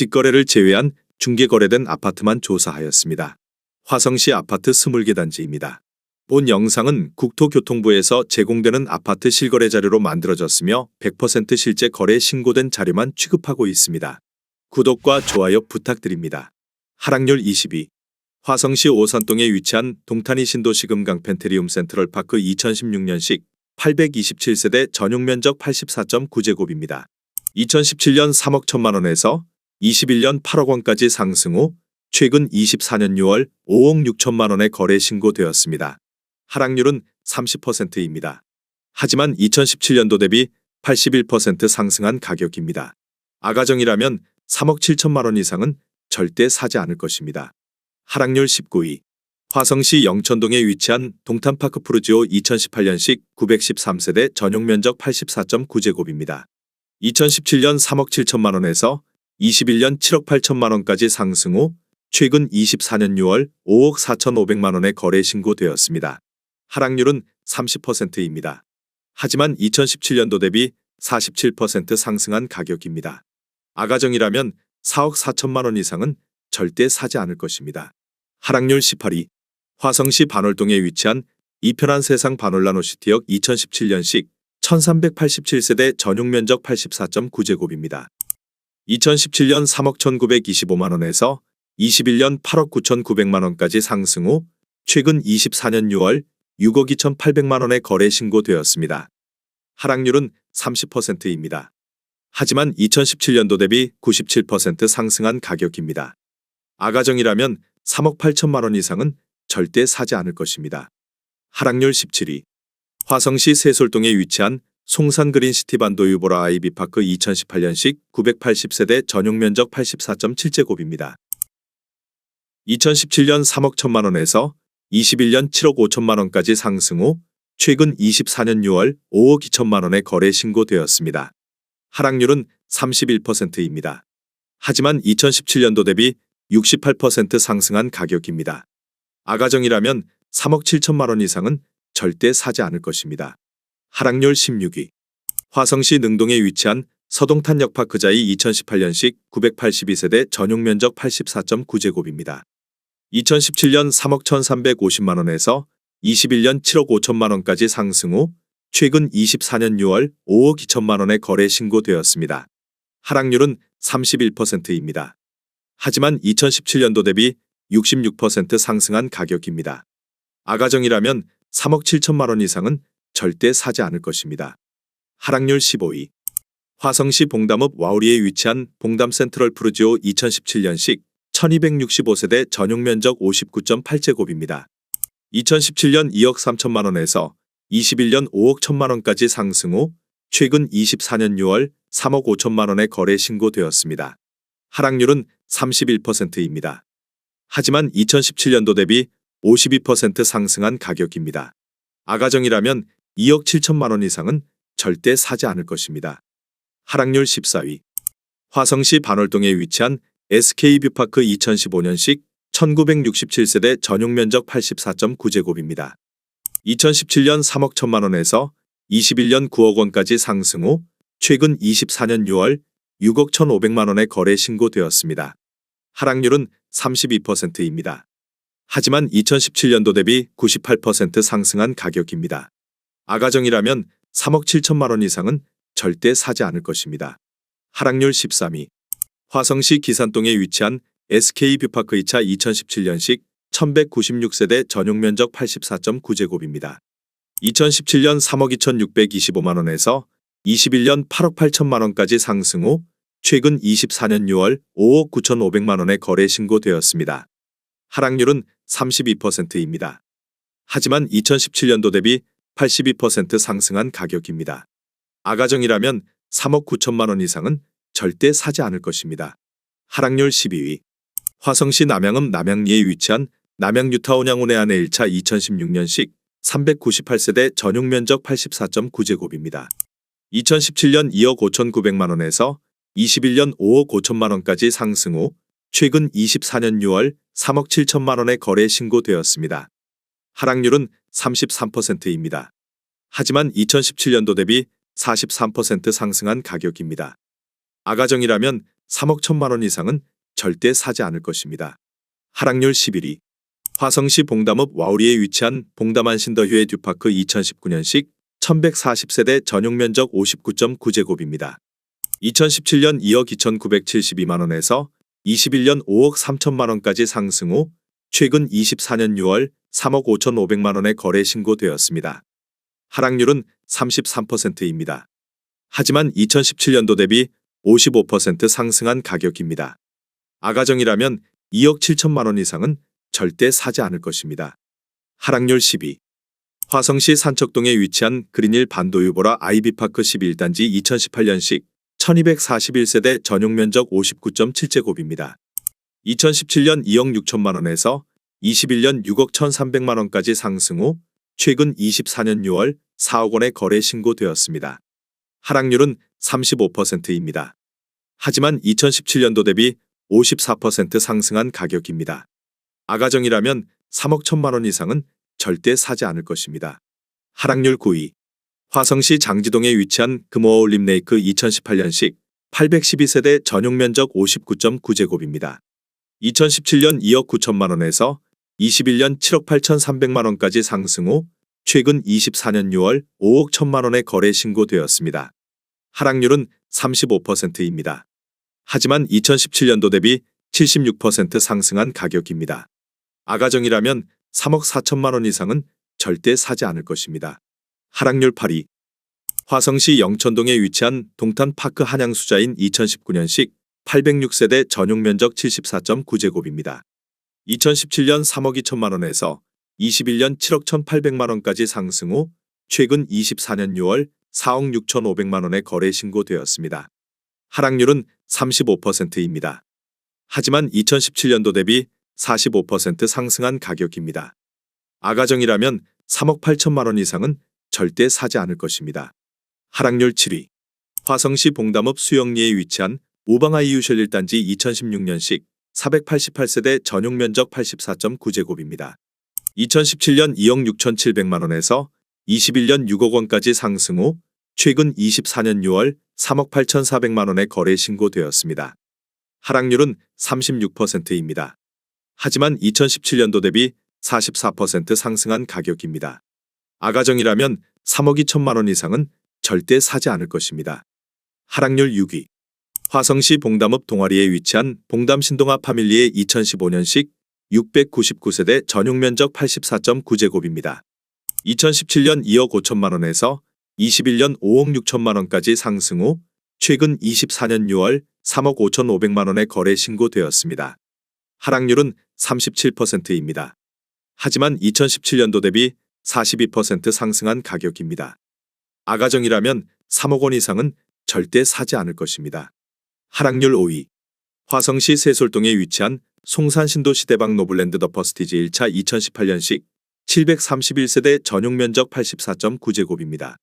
직거래를 제외한 중개거래된 아파트만 조사하였습니다. 화성시 아파트 20개 단지입니다. 본 영상은 국토교통부에서 제공되는 아파트 실거래 자료로 만들어졌으며 100% 실제 거래 신고된 자료만 취급하고 있습니다. 구독과 좋아요 부탁드립니다. 하락률 22. 화성시 오산동에 위치한 동탄이 신도시금 강펜트리움 센트럴파크 2016년식 827세대 전용면적 84.9제곱입니다. 2017년 3억 1천만 원에서 21년 8억 원까지 상승 후 최근 24년 6월 5억 6천만 원에 거래 신고되었습니다. 하락률은 30%입니다. 하지만 2017년도 대비 81% 상승한 가격입니다. 아가정이라면 3억 7천만 원 이상은 절대 사지 않을 것입니다. 하락률 19위. 화성시 영천동에 위치한 동탄파크 푸르지오 2018년식 913세대 전용면적 84.9제곱입니다. 2017년 3억 7천만 원에서 21년 7억 8천만 원까지 상승 후 최근 24년 6월 5억 4,500만 원에 거래 신고되었습니다. 하락률은 30%입니다. 하지만 2017년도 대비 47% 상승한 가격입니다. 아가정이라면 4억 4천만 원 이상은 절대 사지 않을 것입니다. 하락률 18위. 화성시 반월동에 위치한 이편한 세상 반월라노시티역 2017년식 1387세대 전용면적 84.9제곱입니다. 2017년 3억 1925만 원에서 21년 8억 9,900만 원까지 상승 후 최근 24년 6월 6억 2,800만 원에 거래 신고되었습니다. 하락률은 30%입니다. 하지만 2017년도 대비 97% 상승한 가격입니다. 아가정이라면 3억 8천만 원 이상은 절대 사지 않을 것입니다. 하락률 17위. 화성시 세솔동에 위치한 송산그린시티 반도유보라 아이비파크 2018년식 980세대 전용면적 84.7제곱입니다. 2017년 3억 1천만 원에서 21년 7억 5천만 원까지 상승 후 최근 24년 6월 5억 2천만 원에 거래 신고되었습니다. 하락률은 31%입니다. 하지만 2017년도 대비 68% 상승한 가격입니다. 아가정이라면 3억 7천만 원 이상은 절대 사지 않을 것입니다. 하락률 16위. 화성시 능동에 위치한 서동탄역파크자이 2018년식 982세대 전용면적 84.9제곱입니다. 2017년 3억 1,350만 원에서 21년 7억 5천만 원까지 상승 후 최근 24년 6월 5억 2천만 원에 거래 신고되었습니다. 하락률은 31%입니다. 하지만 2017년도 대비 66% 상승한 가격입니다. 아가정이라면 3억 7천만 원 이상은 절대 사지 않을 것입니다. 하락률 15위. 화성시 봉담읍 와우리에 위치한 봉담 센트럴 푸르지오 2017년식 1265세대 전용면적 59.8제곱입니다. 2017년 2억 3천만 원에서 21년 5억 1천만 원까지 상승 후 최근 24년 6월 3억 5천만 원에 거래 신고되었습니다. 하락률은 31%입니다. 하지만 2017년도 대비 52% 상승한 가격입니다. 아가정이라면 2억 7천만 원 이상은 절대 사지 않을 것입니다. 하락률 14위. 화성시 반월동에 위치한 SK뷰파크 2015년식 1967세대 전용면적 84.9제곱입니다. 2017년 3억 1천만 원에서 21년 9억 원까지 상승 후 최근 24년 6월 6억 1,500만 원에 거래 신고되었습니다. 하락률은 32%입니다. 하지만 2017년도 대비 98% 상승한 가격입니다. 아가정이라면 3억 7천만 원 이상은 절대 사지 않을 것입니다. 하락률 13위. 화성시 기산동에 위치한 SK뷰파크 2차 2017년식 1196세대 전용면적 84.9제곱입니다. 2017년 3억 2,625만 원에서 21년 8억 8천만 원까지 상승 후 최근 24년 6월 5억 9,500만 원에 거래 신고되었습니다. 하락률은 32%입니다. 하지만 2017년도 대비 82% 상승한 가격입니다. 아가정이라면 3억 9천만 원 이상은 절대 사지 않을 것입니다. 하락률 12위. 화성시 남양읍 남양리에 위치한 남양뉴타운양운의 안에 1차 2016년식 398세대 전용면적 84.9제곱입니다. 2017년 2억 5,900만 원에서 21년 5억 5천만 원까지 상승 후 최근 24년 6월 3억 7천만 원에 거래 신고되었습니다. 하락률은 33%입니다. 하지만 2017년도 대비 43% 상승한 가격입니다. 아가정이라면 3억 1천만 원 이상은 절대 사지 않을 것입니다. 하락률 11위. 화성시 봉담읍 와우리에 위치한 봉담 안신더휴의 듀파크 2019년식 1140세대 전용 면적 59.9제곱입니다. 2017년 2억 2,972만 원에서 21년 5억 3천만 원까지 상승 후 최근 24년 6월 3억 5,500만 원에 거래 신고되었습니다. 하락률은 33%입니다. 하지만 2017년도 대비 55% 상승한 가격입니다. 아가정이라면 2억 7천만 원 이상은 절대 사지 않을 것입니다. 하락률 12. 화성시 산척동에 위치한 그린힐 반도유보라 아이비파크 11단지 2018년식 1241세대 전용 면적 59.7제곱입니다. 2017년 2억 6천만 원에서 21년 6억 1,300만 원까지 상승 후 최근 24년 6월 4억 원에 거래 신고되었습니다. 하락률은 35%입니다. 하지만 2017년도 대비 54% 상승한 가격입니다. 아가정이라면 3억 1천만 원 이상은 절대 사지 않을 것입니다. 하락률 9위. 화성시 장지동에 위치한 금호어울림 레이크 2018년식 812세대 전용 면적 59.9제곱입니다. 2017년 2억 9천만 원에서 21년 7억 8,300만 원까지 상승 후 최근 24년 6월 5억 1천만 원에 거래 신고되었습니다. 하락률은 35%입니다. 하지만 2017년도 대비 76% 상승한 가격입니다. 아가정이라면 3억 4천만 원 이상은 절대 사지 않을 것입니다. 하락률 8위. 화성시 영천동에 위치한 동탄파크 한양수자인 2019년식 806세대 전용 면적 74.9제곱입니다. 2017년 3억 2천만 원에서 21년 7억 1,800만 원까지 상승 후 최근 24년 6월 4억 6,500만 원에 거래 신고되었습니다. 하락률은 35%입니다. 하지만 2017년도 대비 45% 상승한 가격입니다. 아가정이라면 3억 8천만 원 이상은 절대 사지 않을 것입니다. 하락률 7위. 화성시 봉담읍 수영리에 위치한 우방아이유셜 1단지 2016년식 488세대 전용 면적 84.9제곱입니다. 2017년 2억 6,700만 원에서 21년 6억 원까지 상승 후 최근 24년 6월 3억 8,400만 원에 거래 신고되었습니다. 하락률은 36%입니다. 하지만 2017년도 대비 44% 상승한 가격입니다. 아가정이라면 3억 2천만 원 이상은 절대 사지 않을 것입니다. 하락률 6위. 화성시 봉담읍 동아리에 위치한 봉담 신동아 파밀리의 2015년식 699세대 전용 면적 84.9제곱입니다. 2017년 2억 5천만 원에서 21년 5억 6천만 원까지 상승 후 최근 24년 6월 3억 5,500만 원에 거래 신고되었습니다. 하락률은 37%입니다. 하지만 2017년도 대비 42% 상승한 가격입니다. 아가정이라면 3억 원 이상은 절대 사지 않을 것입니다. 하락률 5위. 화성시 세솔동에 위치한 송산신도시대박 노블랜드 더 퍼스티지 1차 2018년식 731세대 전용 면적 84.9제곱입니다.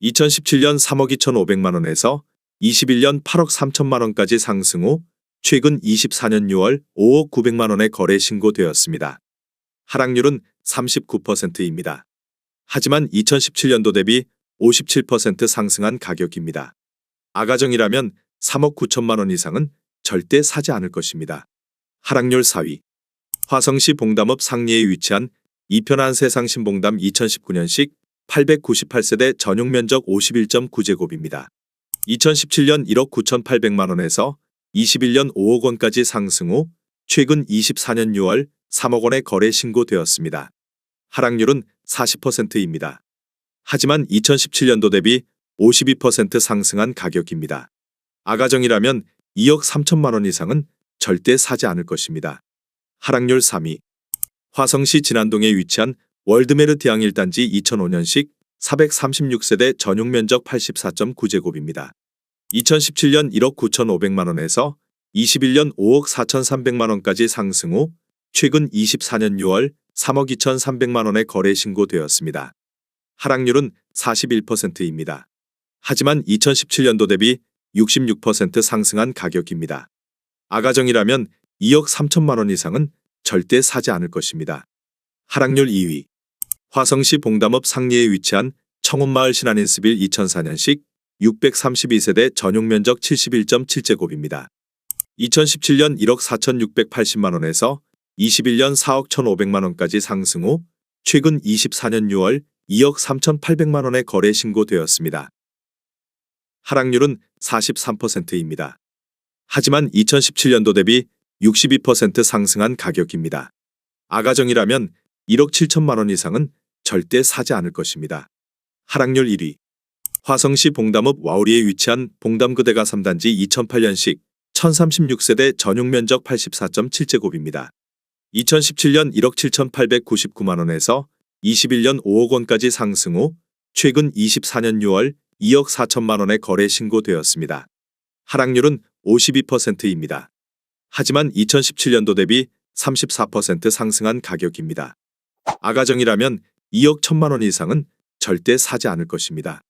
2017년 3억 2,500만 원에서 21년 8억 3천만 원까지 상승 후 최근 24년 6월 5억 900만 원에 거래 신고되었습니다. 하락률은 39%입니다. 하지만 2017년도 대비 57% 상승한 가격입니다. 아가정이라면 3억 9천만 원 이상은 절대 사지 않을 것입니다. 하락률 4위. 화성시 봉담읍 상리에 위치한 이편한 세상신봉담 2019년식 898세대 전용 면적 51.9제곱입니다. 2017년 1억 9,800만 원에서 21년 5억 원까지 상승 후 최근 24년 6월 3억 원에 거래 신고되었습니다. 하락률은 40%입니다. 하지만 2017년도 대비 52% 상승한 가격입니다. 아가정이라면 2억 3천만 원 이상은 절대 사지 않을 것입니다. 하락률 3위. 화성시 진안동에 위치한 월드메르티앙 1단지 2005년식 436세대 전용 면적 84.9제곱입니다. 2017년 1억 9,500만 원에서 21년 5억 4,300만 원까지 상승 후 최근 24년 6월 3억 2,300만 원에 거래 신고되었습니다. 하락률은 41%입니다. 하지만 2017년도 대비 66% 상승한 가격입니다. 아가정이라면 2억 3천만 원 이상은 절대 사지 않을 것입니다. 하락률 2위. 화성시 봉담읍 상리에 위치한 청운마을 신한인스빌 2004년식 632세대 전용 면적 71.7제곱입니다. 2017년 1억 4,680만 원에서 21년 4억 1,500만 원까지 상승 후 최근 24년 6월 2억 3,800만 원의 거래 신고되었습니다. 하락률은 43%입니다. 하지만 2017년도 대비 62% 상승한 가격입니다. 아가정이라면 1억 7천만 원 이상은 절대 사지 않을 것입니다. 하락률 1위. 화성시 봉담읍 와우리에 위치한 봉담그대가 3단지 2008년식 1036세대 전용 면적 84.7제곱입니다. 2017년 1억 7,899만 원에서 21년 5억 원까지 상승 후 최근 24년 6월 2억 4천만 원의 거래 신고되었습니다. 하락률은 52%입니다. 하지만 2017년도 대비 34% 상승한 가격입니다. 아가정이라면 2억 1천만 원 이상은 절대 사지 않을 것입니다.